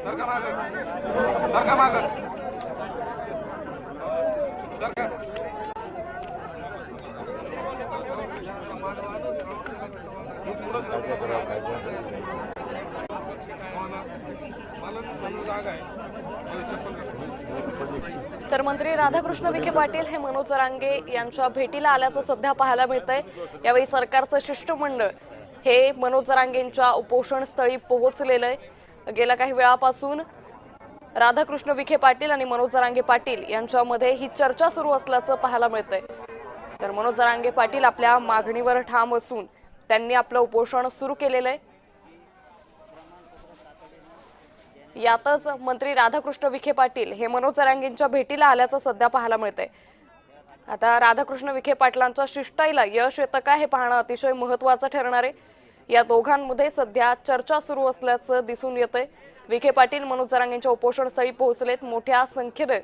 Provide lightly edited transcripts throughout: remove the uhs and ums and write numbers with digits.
तर मंत्री राधाकृष्ण विखे पाटील हे मनोज जरांगे यांच्या भेटीला आल्याचं सध्या पाहायला मिळतंय। यावेळी सरकारचं शिष्टमंडळ हे मनोज जरांगेंच्या उपोषण स्थळी पोहोचलेलं आहे। गेल्या काही वेळापासून राधाकृष्ण विखे पाटील आणि मनोज जरांगे पाटील यांच्यामध्ये ही चर्चा सुरू असल्याचं पाहायला मिळतंय। तर मनोज जरांगे पाटील आपल्या मागणीवर ठाम असून त्यांनी आपलं उपोषण सुरू केलेलं आहे। यातच मंत्री राधाकृष्ण विखे पाटील हे मनोज जरांगेंच्या भेटीला आल्याचं सध्या पाहायला मिळतंय। आता राधाकृष्ण विखे पाटलांच्या शिष्टाईला यश येतं का हे पाहणं अतिशय महत्त्वाचं ठरणार आहे। या दोघांमध्ये सध्या चर्चा सुरू असल्याचं दिसून येतंय। विखे पाटील मनोज जरांगेंच्या उपोषण स्थळी पोहोचलेत। मोठ्या संख्येने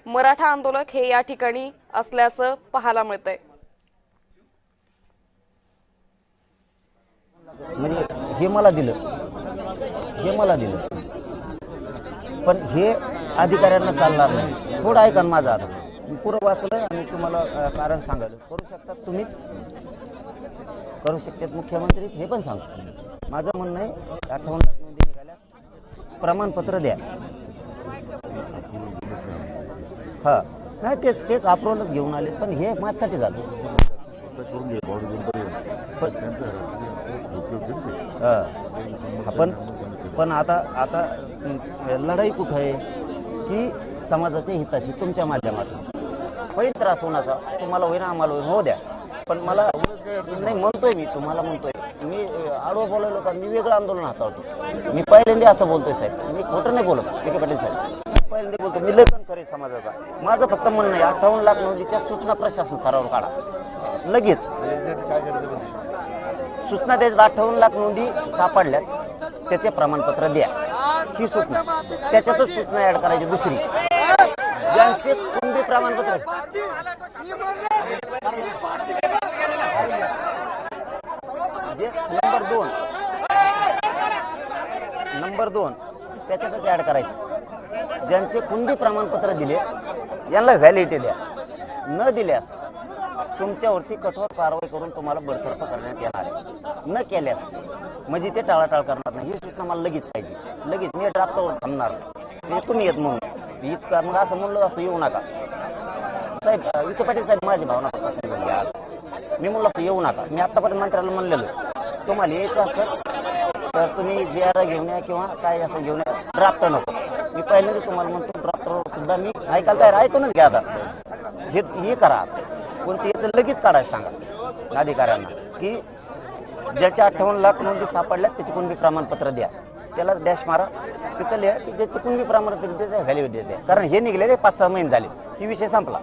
मराठा आंदोलक हे या ठिकाणी असल्याचं पाहायला मिळतंय। हे मला दिलं पण हे अधिकाऱ्यांना चालणार नाही। थोडं ऐका माझं आता मी पुरं वाचलं आणि तुम्हाला कारण सांगायला करू शकतात, तुम्हीच करू शकतात, मुख्यमंत्रीच हे पण सांगतो। माझं म्हणणं आहे 58 लाख नोंदी निघाल्या, प्रमाणपत्र द्या। हां नाही तेच अप्रूव्हलच घेऊन आले पण हे माझ्यासाठी झालं। पण आता लढाई कुठं आहे की समाजाच्या हिताची तुमच्या माध्यमातून होईल त्रास होण्याचा, तुम्हाला होईना आम्हाला होईन हो द्या। पण मला नाही म्हणतोय, मी तुम्हाला म्हणतोय, मी आडवं बोलायलो का मी वेगळं आंदोलन हाताळतो। मी पहिल्यांदा असं बोलतोय साहेब, मी खोटं नाही बोलत विखे पाटील साहेब, पहिल्यांदा बोलतो मी लेखन करे समाजाचा। माझं फक्त म्हणणं आहे 58 लाख नोंदीच्या सूचना प्रशासन स्तरावर काढा लगेच। सूचना द्यायचं 58 लाख नोंदी सापडल्यात त्याचे प्रमाणपत्र द्या ही सूचना। त्याच्यातच सूचना ऍड करायची दुसरी, ज्यांचे कुणबी प्रमाणपत्र नंबर 2 त्याच्यातच ऍड करायचे, ज्यांचे कुणबी प्रमाणपत्र दिले यांना व्हॅलिडिटी द्या। न दिल्यास तुमच्यावरती कठोर कारवाई करून तुम्हाला बडतर्फ करण्यात येणार आहे। न केल्यास म्हणजे ते टाळाटाळ करणार नाही ही सूचना मला लगेच पाहिजे, लगेच। मी ड्राफ्टवर थांबणार नाही, तुम्ही येत म्हणून इतकं मग असं म्हणलं असतं येऊ नका साहेब। विखे पाटील साहेब माझी भावना पसंत झाली आज, मी म्हणलं असतं येऊ नका। मी आत्तापर्यंत मंत्र्याला म्हणलेलं तुम्हाला यायचं असेल तर तुम्ही GR घेऊन या किंवा काय असं घेऊन या, ड्राफ्ट नको। मी पहिल्यांदा तुम्हाला म्हणतो ड्राफ्टवर सुद्धा मी ऐकायला तयार, ऐकूनच घ्या। आता हे करा, कोणचं याचं लगेच काढायचं सांगा अधिकाऱ्यांना की ज्याच्या 58 लाख नोंदी सापडल्यात त्याचे कुणबी प्रमाणपत्र द्या, त्याला डॅश मारा, तिथं लिहा की ज्याचे कुणबी प्रमाणपत्र द्या व्हॅलिडिटी द्या। कारण हे निघलेले 5-6 महिने झाले, ही विषय संपला।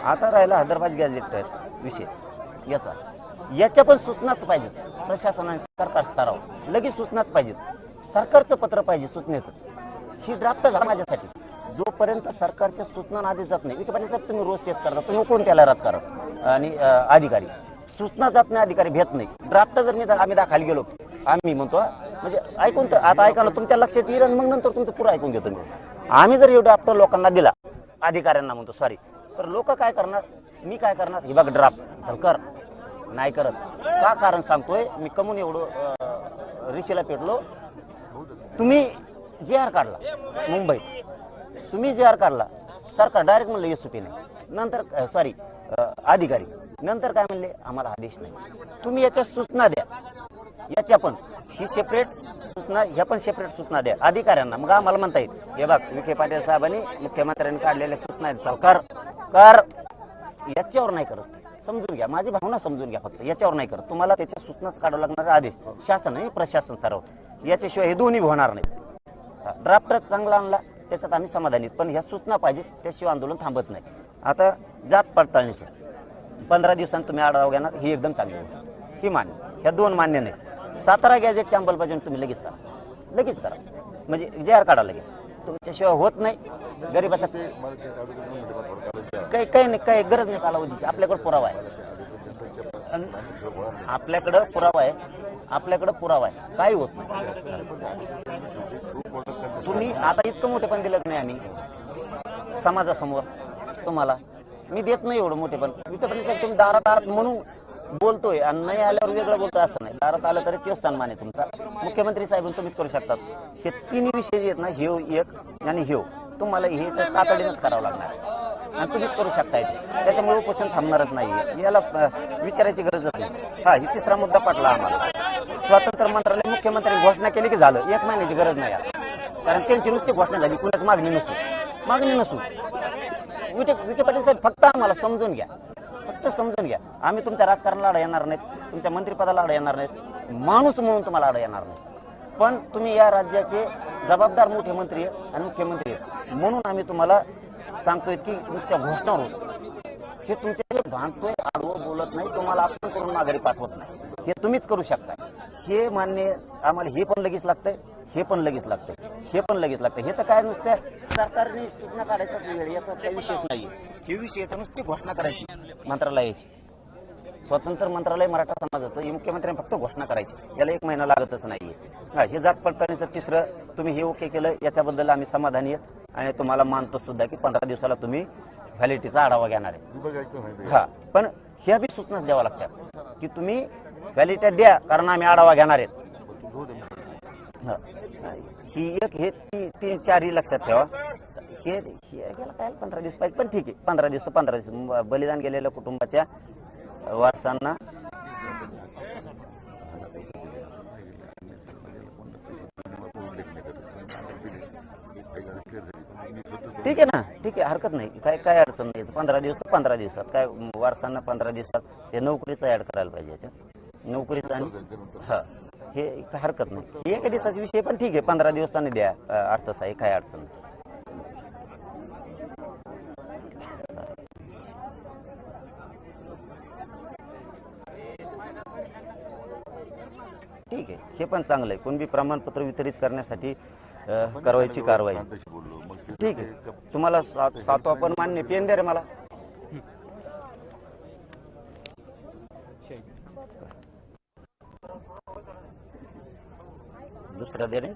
आता राहिला हैदराबाद गॅझेटचा विषय, याच्या पण सूचनाच पाहिजे प्रशासनाने सरकार स्तरावर, लगेच सूचनाच पाहिजेत। सरकारचं पत्र पाहिजे सूचनेचं, ही ड्राफ्ट झाला माझ्यासाठी। जोपर्यंत सरकारच्या सूचना आधी जात नाही, विखे पाटील साहेब तुम्ही रोज तेच करता, तुम्ही उकळून त्याला राजकारण आणि अधिकारी सूचना जात नाही, अधिकारी भेट नाही। ड्राफ्ट जर आम्ही दाखल गेलो, आम्ही म्हणतो म्हणजे ऐकून तर आता ऐका ना, तुमच्या लक्षात येईल आणि मग नंतर तुमचं पुरं ऐकून घेतो मी। आम्ही जर ड्राफ्ट लोकांना दिला, अधिकाऱ्यांना म्हणतो सॉरी, तर लोक काय करणार, मी काय करणार, हे बघ ड्राफ्ट चल कर, नाही करत का कारण सांगतोय मी, कमून एवढं रिशीला पेटलो। तुम्ही GR काढला मुंबईत, तुम्ही GR काढला, सरकार डायरेक्ट म्हणलं SOP नाही, नंतर सॉरी अधिकारी नंतर काय म्हणले आम्हाला आदेश नाही। तुम्ही याच्या सूचना द्या, याच्या पण ही सेपरेट सूचना, ह्या पण सेपरेट सूचना द्या अधिकाऱ्यांना। मग आम्हाला म्हणता येईल हे बघ विखे पाटील साहेबांनी मुख्यमंत्र्यांनी काढलेल्या सूचना आहेत, चल कर। याच्यावर नाही करत, समजून घ्या माझी भावना, समजून घ्या फक्त, याच्यावर नाही करत। तुम्हाला त्याच्या सूचनाच काढावं लागणार आदेश शासन आणि प्रशासन स्तरावर, याच्याशिवाय हे दोन्ही होणार नाहीत। ड्राफ्ट चांगला आणला त्याच्यात आम्ही समाधानी, पण ह्या सूचना पाहिजेत, त्याशिवाय आंदोलन थांबत नाही। आता जात पडताळणीचं 15 दिवसांत तुम्ही आढावा घेणार, ही एकदम चांगली गोष्ट, ही मान्य, ह्या 2 मान्य नाहीत। 17 गॅजेटची अंमलबजावणी तुम्ही लगेच करा, म्हणजे GR काढा लगेच, तुमच्याशिवाय होत नाही। गरीबाचा काही नाही, काही गरज नाही कालावधीची, आपल्याकडे पुरावा आहे, आपल्याकडे पुरावा आहे, काही होत नाही। तुम्ही आता इतकं मोठेपण दिलं नाही आम्ही समाजासमोर तुम्हाला. मी देत नाही एवढं मोठेपण. विखे पाटील साहेब तुम्ही दारात आहात म्हणून बोलतोय आणि नाही आल्यावर वेगळं बोलतोय असं नाही. दारात आलं तरी तोच सन्मान आहे तुमचा. मुख्यमंत्री साहेब तुम्हीच करू शकतात. हे तिन्ही विषय जे आहेत ना, हेव एक आणि हेव तुम्हाला हे तातडीनंच करावं लागणार आहे आणि तुम्हीच करू शकताय. त्याच्यामुळे उपोषण थांबणारच नाही. याला विचारायची गरजच नाही. हा, ही तिसरा मुद्दा पटला आम्हाला. स्वातंत्र्य मंत्रालय मुख्यमंत्र्यांनी घोषणा केली की झालं, 1 महिन्याची गरज नाही आता. कारण त्यांची नुसती घोषणा झाली, कुणाच मागणी नसू. विखे पाटील साहेब फक्त आम्हाला समजून घ्या, फक्त समजून घ्या. आम्ही तुमच्या राजकारणाला आड येणार नाहीत, तुमच्या मंत्रिपदाला आड येणार नाहीत, माणूस म्हणून तुम्हाला आड येणार नाही. पण तुम्ही या राज्याचे जबाबदार मोठे मंत्री आहेत आणि मुख्यमंत्री आहेत म्हणून आम्ही तुम्हाला सांगतोय की नुसत्या घोषणा होत हे तुमच्या भांडतोय, आडवं बोलत नाही, तुम्हाला आपण करून माघारी पाठवत नाही. हे तुम्हीच करू शकता. हे मान्य आम्हाला. हे पण लगेच लागतंय, हे पण लगेच लागतंय, हे पण लगेच लागतंय. हे तर काय नुसत्या सरकारने सूचना काढायचाच वेळ, याचा काही विषयच नाही. हे विषय तर नुसती घोषणा करायची मंत्रालयाची. स्वतंत्र मंत्रालय मराठा समाजाचं हे मुख्यमंत्र्यांनी फक्त घोषणा करायची. याला 1 महिना लागतच नाहीये. हा, हे जात पडताळणीचं तिसरं तुम्ही हे ओके केलं, याच्याबद्दल आम्ही समाधानी आहेत आणि तुम्हाला मानतो सुद्धा की 15 दिवसाला तुम्ही व्हॅलिडिटीचा आढावा घेणार आहे. हा, पण ह्या बी सूचना द्याव्या लागतात की तुम्ही व्हॅलिडिटी द्या, कारण आम्ही आढावा घेणार आहेत. ही एक हे 3-4 लक्षात ठेवा. हे गेला काय 15 दिवस पाहिजे, पण ठीक आहे. 15 दिवस तर 15 दिवस. बलिदान गेलेल्या कुटुंबाच्या वारसांना ठीक आहे ना, ठीक आहे, हरकत नाही. काय अडचण नाही. 15 दिवस तर 15 दिवसात काय वारसांना 15 दिवसात ते नोकरीचं ऍड करायला पाहिजे याच्यात. नोकरीचं आणि हा, हे काय हरकत नाही. हे एका दिवसाचा विषय पण ठीक आहे. 15 दिवसांनी द्या अर्थसहाय्य, काय अडचण नाही. ठीक आहे, हे पण चांगलं आहे. कुणबी प्रमाणपत्र वितरित करण्यासाठी कारवाईची कारवाई. ठीक आहे, तुम्हाला सातवा पण मान्य. पेन द्या रे मला. दुसरा दे रे.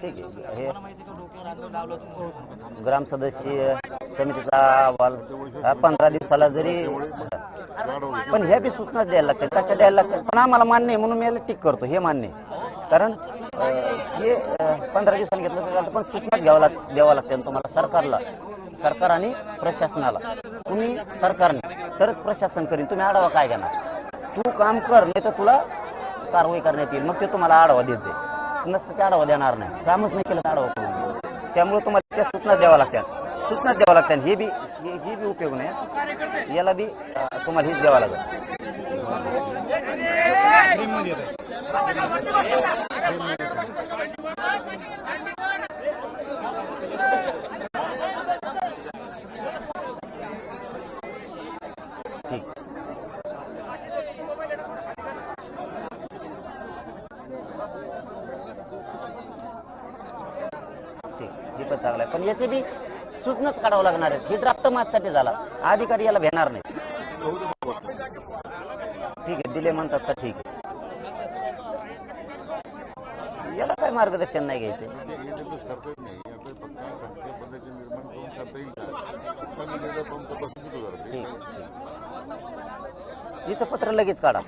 ठीक आहे, हे ग्राम सदस्य समितीचा अहवाल 15 दिवसाला जरी, पण ह्या बी सूचना द्यायला लागतात. कशा द्यायला लागतात पण आम्हाला मान्य आहे म्हणून मी याला टिक करतो. हे मान्य आहे, कारण हे 15 दिवसांनी घेतलं तर पण सूचना द्यावं लागते तुम्हाला, सरकारला, सरकार आणि प्रशासनाला. तुम्ही सरकारने तरच प्रशासन करीन. तुम्ही आढावा काय घेणार? तू काम कर, नाही तर तुला कारवाई करण्यात येईल. मग ते तुम्हाला आढावा द्यायचे, नसतं ते आढावा देणार नाही. कामच नाही केलं तर आढावा करून. त्यामुळे तुम्हाला त्या सूचना द्याव्या लागतात. हे बी उपयोग नाही. याला बी तुम्हाला हेच द्यावं लागेल. ठीक, हे पण चांगलं आहे. पण याचे बी सूचनाच काढावं लागणार आहे. ही ड्राफ्ट माझ्यासाठी झाला, अधिकारी याला घेणार नाही. ठीक आहे, दिले म्हणतात तर ठीक आहे. याला काय मार्गदर्शन नाही घ्यायचे. ठीक, हिचं पत्र लगेच काढा.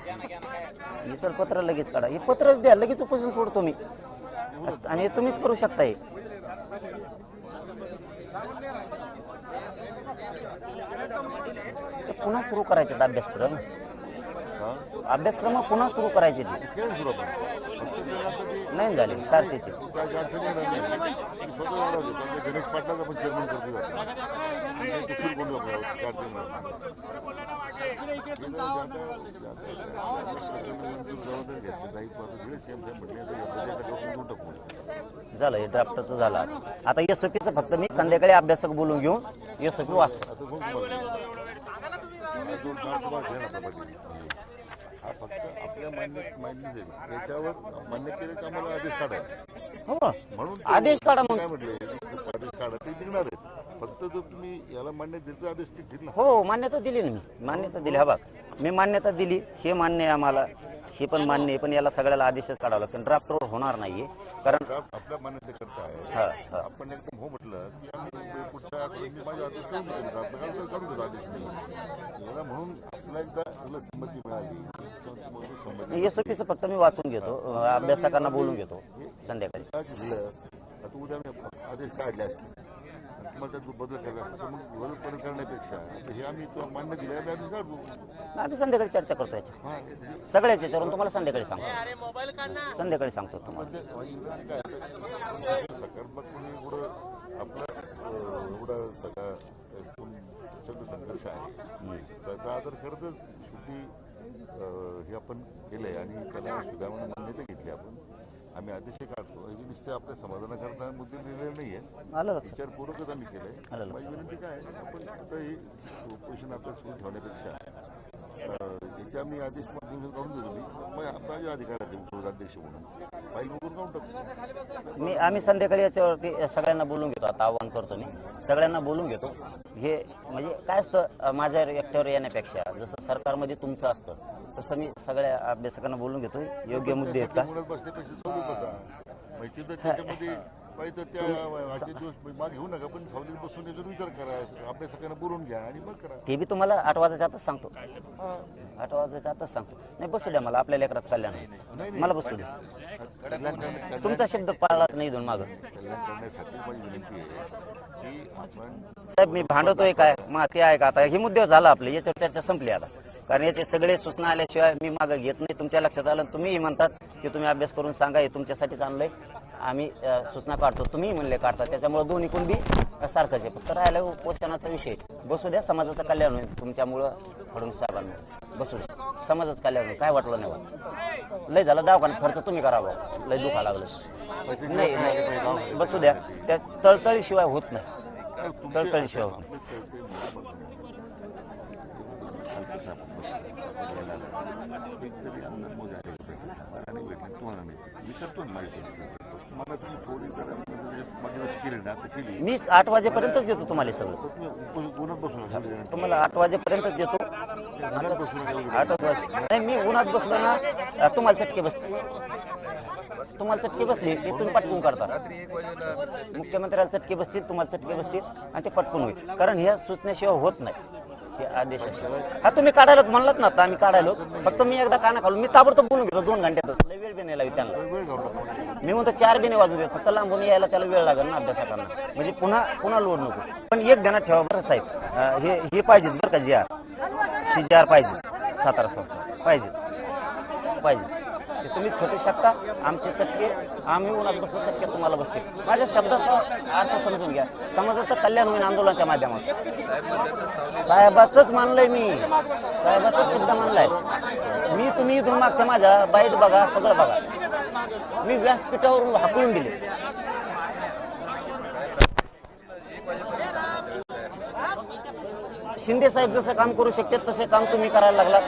हे पत्रच द्या, लगेच उपोषण सोडतो मी. आणि हे तुम्हीच करू शकता. ते पुन्हा सुरू करायचे अभ्यासक्रम पुन्हा सुरू करायचे. नाही झाले सारथीचे. झालं, हे ड्राफ्टचं झालं. आता एसओपीचं फक्त मी संध्याकाळी अभ्यासक बोलून घेऊन एसओपी वाचतो. हा फक्त आपल्या मान्य याच्यावर मान्य केले की आम्हाला आदेश काढायचा हो म्हणून आदेश काढा मग. काय म्हटले आदेश काढा ते दिणार आहेत फक्त जर तुम्ही याला मान्य दिलं आदेश ते दिला हो मान्यता दिली ना मी मान्यता दिली. हा बघ मी मान्यता दिली हे मान्य आहे आम्हाला हे पण मान्य आहे पण याला सगळ्याला आदेशच काढावा लागतो ड्राफ्ट रोड होणार नाहीये कारण आपल्या मान्यतेकरता आहे हा हा आपण एकदम हो म्हटलं की आम्ही पुढच्या आठवड्यात मी माझ्या आदेश काढून देतो आपल्याला काढून देतो आदेश मी याला म्हणून आपल्याला एकदा तुला संमती मिळाली संमती एसओपीचं फक्त मी वाचून घेतो अभ्यासकांना बोलून घेतो संध्याकाळी काय दिलं आता उद्या मी आदेश काढले असते तुम्हाला त्यात बदल करायला असतं तर मग बदल परत करण्यापेक्षा आता हे आम्ही तुला मान्य दिलं आम्ही आदेश काढतो आम्ही संध्याकाळी चर्चा करतो याच्या हां सगळ्याच याच्यावरून तुम्हाला संध्याकाळी सांगतो संध्याकाळी सांगतो तुम्हाला काय सकारात्मकपणे एवढं आपलं एवढं सगळं संघर्ष आहे त्याचा आदर करतच शेवटी हे आपण केलंय आणि त्याला सुधारणा मान्यता घेतली आपण आम्ही आदेश काढतो हे निश्चय आपल्या समाधानाकरता मुद्दे दिलेले नाहीये आलं लक्षात विचारपूर्वकच आम्ही केलंय आलं माझी विनंती काय आहे, आपण फक्त हे उपोषण आपलं सुरू ठेवण्यापेक्षा याचे आम्ही आदेश काढून देतो मी मग आपला जे अधिकार आहे उपसभाध्यक्ष म्हणून फाईल बघून काढून टाकतो आम्ही संध्याकाळी याच्यावरती सगळ्यांना बोलून घेतो आता आव्हान करतो मी सगळ्यांना बोलून घेतो हे म्हणजे काय असतं माझ्या एकट्यावर येण्यापेक्षा जसं सरकारमध्ये तुमचं असतं तसं मी सगळ्या अभ्यासकांना बोलून घेतो योग्य मुद्दे आहेत का बसण्यापेक्षा सोबत बसा माहिती तर त्याच्यामध्ये पाहिजे त्या 8 दिवस माग घेऊ नका पण सावलीत बसून याचा विचार करा अभ्यासकांना बोलून घ्या आणि मग करा ते बी तुम्हाला 8 वाजायच्या आतच सांगतो 8 वाजायच्या आतच सांगतो नाही बसू द्या मला आपल्या लेकराचं कल्याण आहे. मला बसू द्या तुमचा शब्द पाळला नाही दोन मागं कल्याण करण्यासाठी माझी विनंती आहे की आपण साहेब मी भांडवतोय काय मग ते आहे का आता हे मुद्दे झाला आपले याच्यावर चर्चा संपली आता कारण याचे सगळे सूचना आल्याशिवाय मी मागं घेत नाही तुमच्या लक्षात आलं तुम्हीही म्हणतात की तुम्ही अभ्यास करून सांगा हे तुमच्यासाठीच आणलंय आम्ही सूचना काढतो तुम्हीही म्हणले काढता त्याच्यामुळे दोन्ही कुणबी सारखंच आहे फक्त राहिला पोषणाचा विषय बसू द्या समाजाचं कल्याण होईल तुमच्यामुळं फडणवीस साहेबांना बसू द्या समाजाचं कल्याण होईल काय वाटलं नाही बा लय झालं दवाखान्यात खर्च तुम्ही करावा लय दुखा लागलं नाही नाही बसू द्या त्या तळतळीशिवाय होत नाही तळतळीशिवाय होत नाही मी 8 वाजेपर्यंतच देतो तुम्हाला सगळं तुम्हाला 8 वाजेपर्यंतच देतो 8 वाजे नाही मी उन्हात बसलो ना तुम्हाला चटके बसतील तुम्हाला चटके बसले की तुम्ही पटकून करता मुख्यमंत्र्याला चटके बसतील तुम्हाला चटके बसतील आणि ते पटकून होईल कारण ह्या सूचनेशिवाय होत नाही हे आदेश हा तुम्ही काढायला म्हणलात ना आता आम्ही काढायलो फक्त मी एकदा काना खालो मी ताबडतोब बोलून घेतो 2 घंट्यातच लय वेळ बी नाही लागेल त्यांना मी म्हणतो 4 बिने वाजू देत फक्त लांबून यायला त्याला वेळ लागेल ना अभ्यासाकांना म्हणजे पुन्हा लोड नको पण एक ध्यानात ठेवा बरं साहेब हे पाहिजेच बरं का जी आर पाहिजे सातारा संस्था पाहिजेच ते तुम्हीच खटू शकता आमचे चटके आम्ही उन्हात बसलो चटके तुम्हाला बसते माझ्या शब्दाचा अर्थ समजून घ्या समाजाचं कल्याण होईल आंदोलनाच्या माध्यमातून साहेबाचंच मानलंय मी साहेबाचाच शब्द मानलाय मी तुम्ही इथून मागच्या माझ्या बाईट बघा सगळं बघा मी व्यासपीठावरून हाकलून दिले शिंदे साहेब जसं काम करू शकते तसे काम तुम्ही करायला लागलात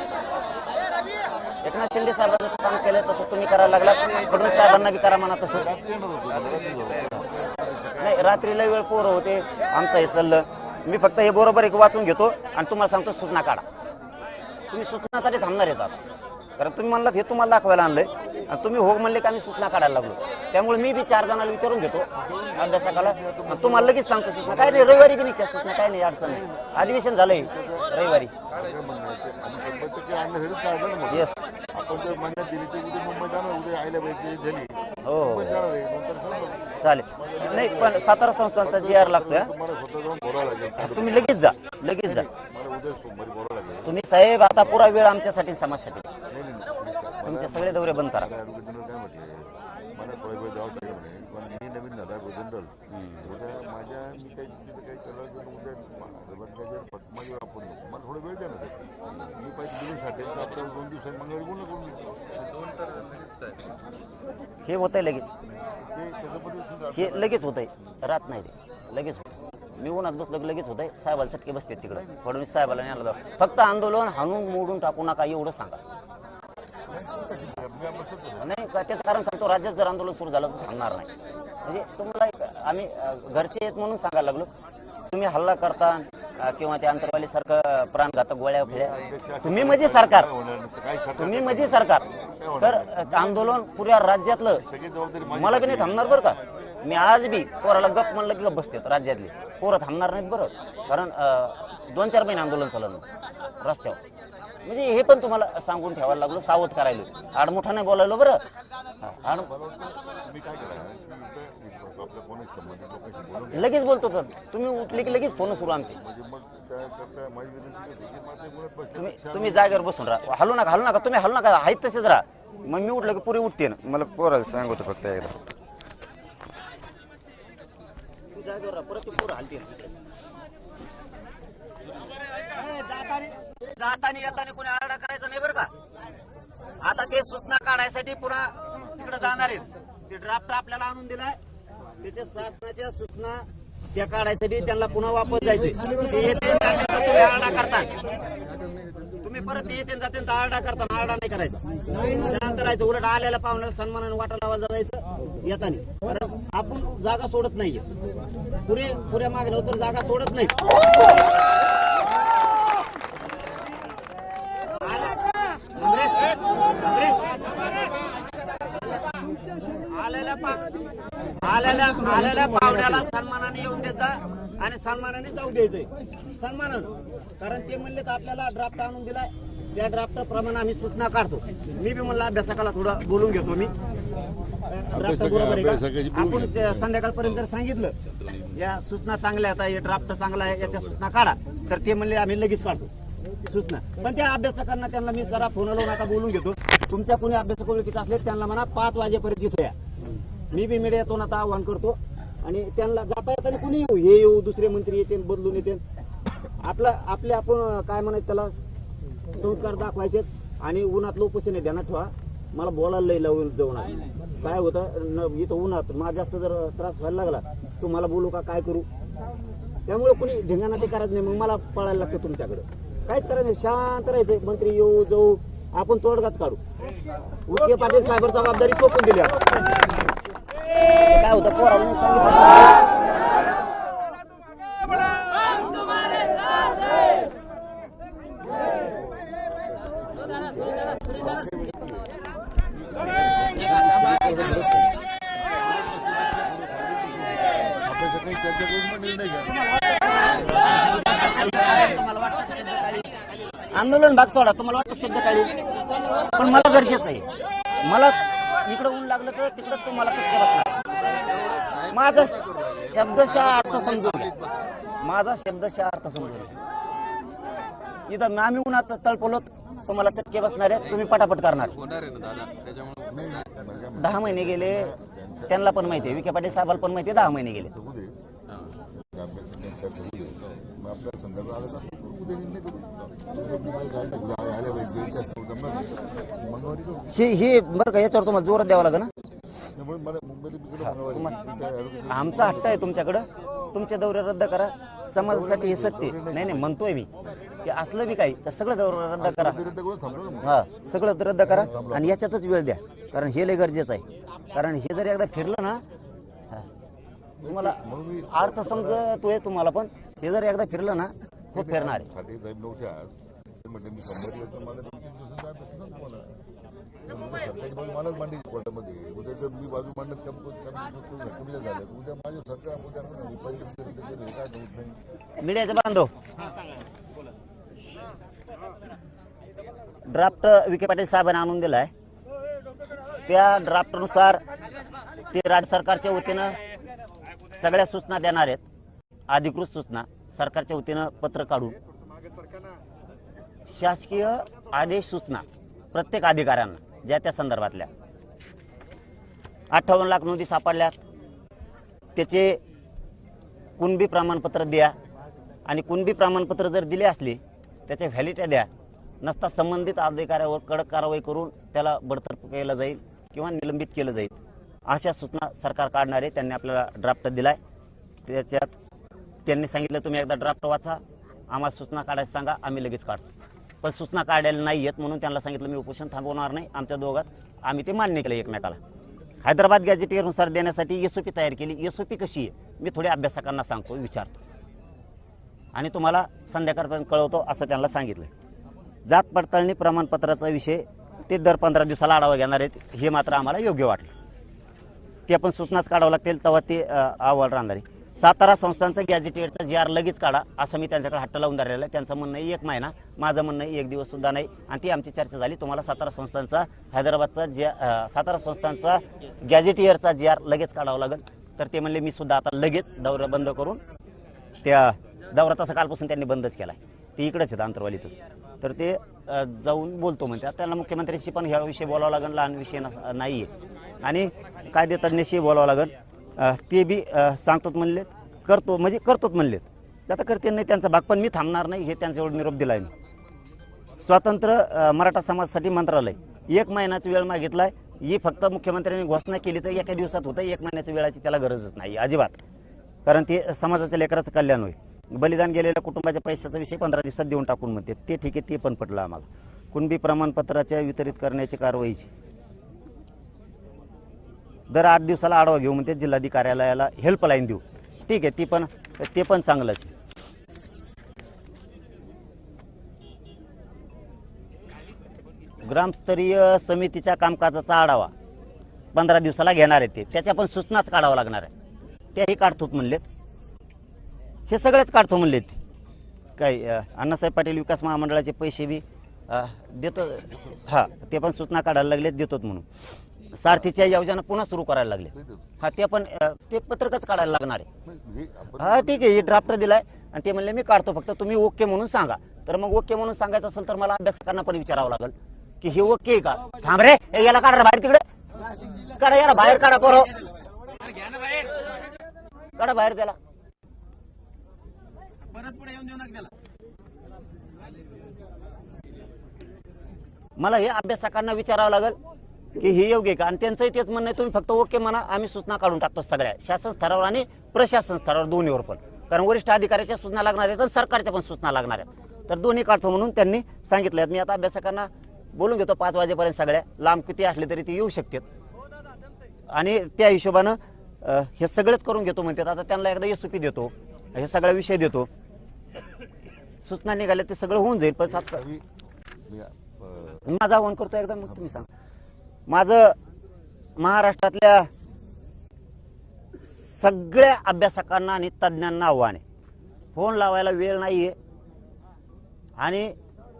एकनाथ शिंदे साहेबांनी जसं काम केलं तसं तुम्ही करायला लागलात फडणवीस साहेबांना बी करा म्हणा तसंच नाही रात्रीला वेळ पोरं होते आमचं हे चाललं मी फक्त हे बरोबर एक वाचून घेतो आणि तुम्हाला सांगतो सूचना काढा तुम्ही सूचनासाठी थांबणार येतात कारण तुम्ही म्हणलात हे तुम्हाला दाखवायला आणलंय आणि तुम्ही हो म्हणले की आम्ही सूचना काढायला लागलो त्यामुळे मी बी 4 जणांना विचारून घेतो अभ्यासकाला तुम्हाला लगेच सांगतो सूचना काय नाही रविवारी बी निघत्या सूचना काय नाही अडचण नाही अधिवेशन झालंय रविवारी येस आपण जर मान्यता दिली तर उद्या मुंबई जाणार उद्या आयला पाहिजे झाली हो जाणार आहे नंतर चालेल नाही पण सातारा संस्थांचा जी आर लागतोय तुम्हाला स्वतः जाऊन बोलावं लागेल तुम्ही लगेच जा मला उद्या सोमवारी बोलावं लागेल तुम्ही साहेब आता पुरा वेळ आमच्यासाठी समाजासाठी नाही तुमचे सगळे दौरे बंद करा काय म्हटले मला थोडा वेळ द्यावं लागेल म्हणे पण मी नवीन झाला गोंधळ उद्या माझ्या मी काही तिथं काही करायचं उद्या माझ्या आपण मला थोडा वेळ द्या ना मी पाहिजे दिवसासाठी आपल्याला 2 दिवसांनी मंगळवारी बोलणं करून हे होतंय लगेच ते त्याच्यामध्ये हे लगेच होतंय रात नाही ते लगेच होतं मी उन्हात बसलो की लगेच होतंय साहेबाला चटके बसते तिकडं फडणवीस साहेबाला न्यायला जाऊ. फक्त आंदोलन हाणून मोडून टाकू नका एवढं सांगा. नाही का त्याचं कारण सांगतो, राज्यात जर आंदोलन सुरू झालं तर थांबणार नाही. म्हणजे तुम्हाला आम्ही घरचे आहेत म्हणून सांगायला लागलो. तुम्ही हल्ला करता किंवा ते आंतरवालीसारखं प्राणघातक गोळ्या फिरल्या, तुम्ही म्हणजे सरकार, तुम्ही म्हणजे सरकार, तर आंदोलन पुऱ्या राज्यातलं मला बी नाही थांबणार बरं का. मी आज बी पोराला गप म्हणलं की गप बसतात राज्यातले पोरं, थांबणार नाहीत बरं. कारण 2-4 महिने आंदोलन चाललं रस्त्यावर. म्हणजे हे पण तुम्हाला सांगून ठेवायला लागलो, सावध करायला. आडमुठा नाही बोलायलो बरं. लगेच बोलतो तर तुम्ही उठले की लगेच फोन सुरू आमचे. तुम्ही जागेवर बसून राहा, हलू नका तुम्ही हलू नका, आहेत तसेच राहा. मग मी उठलं की पुरी उठते ना. मला पोराला सांगतो फक्त एकदा जागेवर राहा, परत पोरं हलते. जाताना येताना कोणी आरडा करायचा नाही बरं का. आता ते सूचना काढायसाठी पुन्हा तिकडे जाणार आहेत. ते ड्राफ्ट आपल्याला आणून दिलाय, त्याच्या शासनाच्या सूचना त्या काढायसाठी त्यांना पुन्हा वापस जायचे. तुम्ही आरडा करता, तुम्ही परत येते जाते आरडा करता, आरडा नाही करायचा. त्यानंतर राहायचं, उलट आलेल्या पाहुण्याला सन्मानाने वाटा लावायला जायचं येताना. कारण आपण जागा सोडत नाहीये, पुऱ्या मागण्या तर जागा सोडत नाही. आलेल्या पाहुण्याला सन्मानाने येऊन द्यायचा आणि सन्मानाने जाऊ द्यायचंय. सन्मानानं, कारण ते म्हणले तर आपल्याला ड्राफ्ट आणून दिलाय, त्या ड्राफ्ट प्रमाणे आम्ही सूचना काढतो. मी बी म्हणलं अभ्यासकाला थोडं बोलून घेतो. मी ड्राफ्ट बरोबर आहे का, आपण संध्याकाळपर्यंत जर सांगितलं या सूचना चांगल्या आहेत, हे ड्राफ्ट चांगला आहे, याच्या सूचना काढा, तर ते म्हणले आम्ही लगेच काढतो सूचना. पण त्या अभ्यासकांना त्यांना मी जरा फोन लावून आता बोलून घेतो. तुमच्या कोणी अभ्यासक ओळखीचे असले त्यांना म्हणा 5 वाजेपर्यंत इथे या. मी बी मीडियातून आता आवाहन करतो आणि त्यांना जाता येताना कुणी येऊ, हे येऊ, दुसरे मंत्री येते बदलून येते. आपले आपण काय म्हणायचं त्याला संस्कार दाखवायचे आणि उन्हातलं उपोषण ध्यानात ठेवा. मला बोलायला लई लावून जाऊ नका. काय होतं इथं उन्हात माझा जास्त जर त्रास व्हायला लागला तुम्हाला बोलू का काय करू. त्यामुळे कोणी धिंगाणा ते करायचं नाही. मग मला पळायला लागतं तुमच्याकडे. काहीच करायचं नाही, शांत राहायचं. मंत्री येऊ जाऊ आपण तोडगाच काढू. विखे पाटील साहेबांची जबाबदारी सोपून दिली. काय होतं पोरांनी सांगितलं आंदोलन भाग सोडा. तुम्हाला वाटतं शब्द काढी, पण मला गरजेचं आहे. मला इकडं ऊन लागलं तर तिकडं तुम्हाला चटके बसणार. माझा शब्दशः अर्थ समजून घ्या, माझा शब्दशः अर्थ समजून घ्या. इथं आम्ही उन्हात तळपलोत, तुम्हाला चटके बसणार आहेत, तुम्ही पटापट करणार. 10 महिने गेले, त्यांना पण माहिती आहे, विखे पाटील साहेबाला पण माहिती आहे 10 महिने गेले. ही बरं का, याच्यावर तुम्हाला जोरात द्यावं लागेल ना. आमचा हट्ट आहे तुमच्याकडं. तुमचे दौरे रद्द करा, समाजासाठी हे सत्य नाही म्हणतोय मी की असलं बी काही तर सगळं दौरे रद्द करा. हा, सगळं रद्द करा आणि याच्यातच वेळ द्या, कारण हे लय गरजेचं आहे. कारण हे जर एकदा फिरलं ना, तुम्हाला अर्थ समजतोय तुम्हाला, पण हे जर एकदा फिरलं ना खूप फिरणार आहे. मीडियाचे बांधव, ड्राफ्ट विखे पाटील साहेबांनी आणून दिलाय. त्या ड्राफ्टनुसार ते राज्य सरकारच्या वतीनं सगळ्या सूचना देणार आहेत. अधिकृत सूचना सरकारच्या वतीनं पत्र काढून शासकीय आदेश सूचना प्रत्येक अधिकाऱ्यांना ज्या त्या संदर्भातल्या 58 लाख नोंदी सापडल्यात, त्याचे कुणबी प्रमाणपत्र द्या आणि कुणबी प्रमाणपत्र जर दिले असले त्याच्या व्हॅलिडिटी द्या. नसता संबंधित अधिकाऱ्यावर कडक कारवाई करून त्याला बडतर्फ केलं जाईल किंवा निलंबित केलं जाईल. अशा सूचना सरकार काढणारे त्यांनी आपल्याला ड्राफ्ट दिलाय. त्याच्यात त्यांनी सांगितलं तुम्ही एकदा ड्राफ्ट वाचा, आम्हाला सूचना काढायला सांगा, आम्ही लगेच काढतो. पण सूचना काढायला नाही येत म्हणून त्यांना सांगितलं मी उपोषण थांबवणार नाही. आमच्या दोघात आम्ही ते मान्य केलं एकमेकाला. हैदराबाद गॅजेटियरनुसार देण्यासाठी SOP तयार केली. SOP कशी आहे मी थोडी अभ्यासकांना सांगतो, विचारतो आणि तुम्हाला संध्याकाळपर्यंत कळवतो असं त्यांना सांगितलं. जात पडताळणी प्रमाणपत्राचा विषय ते दर 15 दिवसाला आढावा घेणार आहेत, हे मात्र आम्हाला योग्य वाटलं. ते पण सूचनाच काढावं लागतील तेव्हा ते अहवाल राहणार आहे. सातारा संस्थांचा गॅजेटियरचा GR लगेच काढा असं मी त्यांच्याकडे हट्ट लावून धरलेलं आहे. त्यांचं म्हणणं आहे 1 महिना, माझं म्हणणं आहे 1 दिवससुद्धा नाही. आणि ती आमची चर्चा झाली. तुम्हाला सातारा संस्थांचा सातारा संस्थांचा गॅजेटियरचा GR लगेच काढावं लागेल. तर ते म्हणले मी सुद्धा आता लगेच दौरा बंद करून, त्या दौरा तसा कालपासून त्यांनी बंदच केला आहे, ते इकडेच आहेत अंतरवालीतच. तर ते जाऊन बोलतो म्हणतात. त्यांना मुख्यमंत्र्यांशी पण ह्याविषयी बोलावं लागेल, लहान विषय नाही आहे. आणि कायदेतज्ञाशी बोलावं लागेल, ते बी सांगतोत म्हणलेत, करतोत म्हणलेत. आता करते नाही त्यांचा भाग, पण मी थांबणार नाही हे त्यांच्यावर निरोप दिला आहे मी. स्वतंत्र मराठा समाजासाठी मंत्रालय 1 महिन्याचा वेळ मागितलाय. ही फक्त मुख्यमंत्र्यांनी घोषणा केली तर एका दिवसात होतं. 1 महिन्याच्या वेळाची त्याला गरजच नाही अजिबात, कारण ते समाजाच्या लेकराचं कल्याण होईल. बलिदान गेलेल्या कुटुंबाच्या पैशाचा विषय 15 दिवसात देऊन टाकून म्हणते ते ठीक आहे, ते पण पटलं आम्हाला. कुणबी प्रमाणपत्राच्या वितरित करण्याची कारवाईची दर 8 दिवसाला आढावा घेऊ म्हणते, जिल्हाधिकार्यालयाला हेल्पलाईन देऊ, ठीक आहे, ते पण चांगलंच. ग्रामस्तरीय समितीच्या कामकाजाचा आढावा 15 दिवसाला घेणार आहे, त्याच्या पण सूचनाच काढावं लागणार आहे. त्याही काढतोत म्हणलेत, हे सगळेच काढतो म्हणलेत. काय अण्णासाहेब पाटील विकास महामंडळाचे पैसे बी देतो, हां ते पण सूचना काढायला लागलेत, देतोत म्हणून. सारथीच्या योजना पुन्हा सुरू करायला लागले, हा ते पण ते पत्रकच काढायला लागणार आहे. हा ठीक आहे, हे ड्राफ्ट दिलाय आणि ते म्हणले मी काढतो, फक्त तुम्ही ओके म्हणून सांगा. तर मग ओके म्हणून सांगायचं असेल तर मला अभ्यासकांना पण विचारावं लागेल की हे ओके आहे का. थांब रे, याला काढा बाहेर, तिकडे काढा, याला बाहेर काढा, पोरो काढा बाहेर त्याला. मला हे अभ्यासकांना विचारावं लागेल की हे योग्य आहे का. आणि त्यांचंही तेच म्हणणं आहे, तुम्ही फक्त ओके म्हणा, आम्ही सूचना काढून टाकतो सगळ्या, शासन स्तरावर आणि प्रशासन स्तरावर दोन्हीवर पण. कारण वरिष्ठ अधिकाऱ्याच्या सूचना लागणार आहेत आणि सरकारच्या पण सूचना लागणार आहेत, तर दोन्ही काढतो म्हणून त्यांनी सांगितलं. मी आता अभ्यासकांना बोलून घेतो 5 वाजेपर्यंत, सगळ्या लांब किती असले तरी ते येऊ शकतात आणि त्या हिशोबानं हे सगळंच करून घेतो म्हणतात. आता त्यांना एकदा SOP देतो, हे सगळा विषय देतो, सूचना निघाल्या ते सगळं होऊन जाईल. पण माझा आव्हान करतो एकदा, मग तुम्ही सांग. माझं महाराष्ट्रातल्या सगळ्या अभ्यासकांना आणि तज्ज्ञांना आव्हान आहे, फोन लावायला वेळ नाही आहे आणि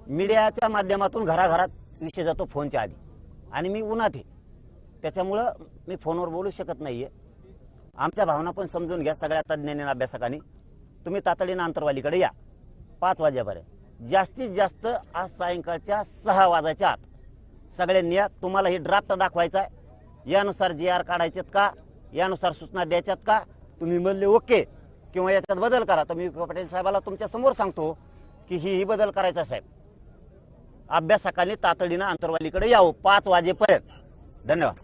मीडियाच्या माध्यमातून घराघरात विषय जातो फोनच्या आधी, आणि मी उन्हात आहे त्याच्यामुळं मी फोनवर बोलू शकत नाही आहे. आमच्या भावना पण समजून घ्या सगळ्या तज्ज्ञांनी आणि अभ्यासकांनी. तुम्ही तातडीनं अंतरवालीकडे या 5 वाजेपर्यंत, जास्तीत जास्त आज सायंकाळच्या 6 वाजायच्या आत सगळ्यांनी या. तुम्हाला हे ड्राफ्ट दाखवायचा आहे, यानुसार GR काढायचेत का, यानुसार सूचना द्यायच्यात का. तुम्ही म्हणले ओके किंवा याच्यात बदल करा, तर मी पाटील साहेबाला तुमच्या समोर सांगतो की ही बदल करायचा साहेब. अभ्यासकांनी तातडीनं अंतरवालीकडे यावं 5 वाजेपर्यंत. धन्यवाद.